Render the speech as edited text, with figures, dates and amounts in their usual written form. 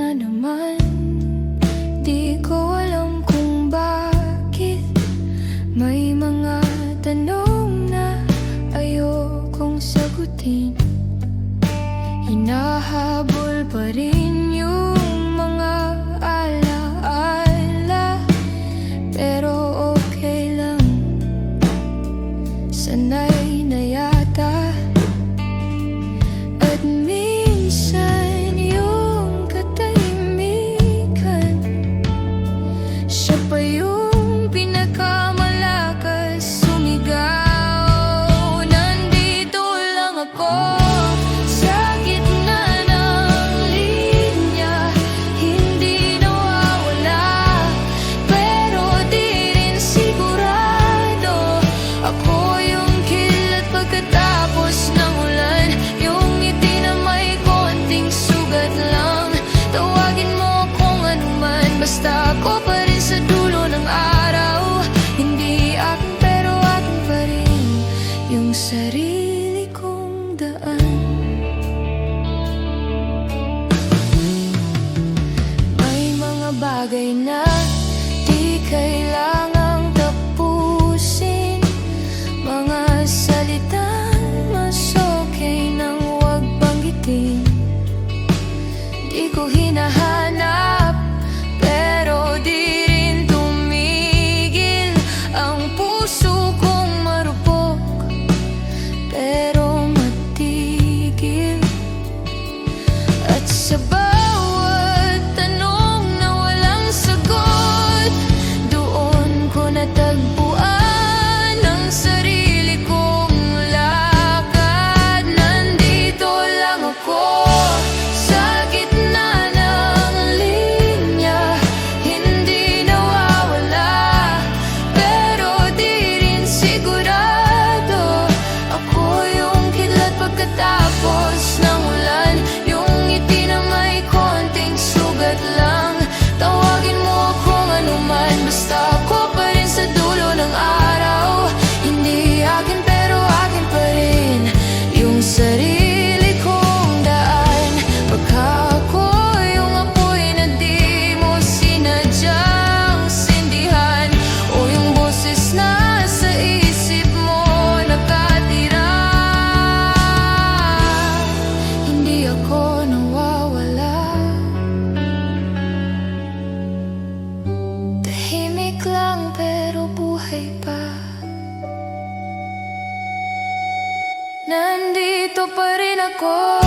na naman. Di ko alam kung bakit may mga tanong na ayokong sagutin. Hinahabol pa rin yung mga alaala, pero okay lang, sanay na yata. At minsan yung katahimikan, siya pa yung pinakamalakas sumigaw. Nandito lang ako sa gitna ng linya, hindi nawawala, pero di rin sigurado. Ako yung kilat pagkatapos ng ulan, yung ngiti na may konting sugat lang. Tawagin mo akong anuman, basta ako pa rin sa dulo ng araw. Hindi akin pero akin pa rin yung sarili kong daan. May mga bagay na di kailangang tapusin, mga salitang mas okay nang huwag banggitin. Di ko hinahanap, pero di rin tumigil ang puso kong marupok, pero matigil. At sa bawat tanong na walang sagot, doon ko natagpuan ang sarili kong lakad. Nandito lang ako sa gitna ng linya, hindi nawawala, pero di rin sigurado. Ako yung kidlat pagkatapos ng ulan, yung ngiti na may konting sugat lang. Tawagin mo akong anuman, basta ako pa rin sa dulo ng araw. Hindi akin pero akin pa rin yung sarili kong daan. Baka ako yung apoy na di mo sinadyang sindihan, o yung boses na sa isip mo nakatira. Hindi ako nawawala, tahimik lang pero buhay pa. Nandito pa rin ako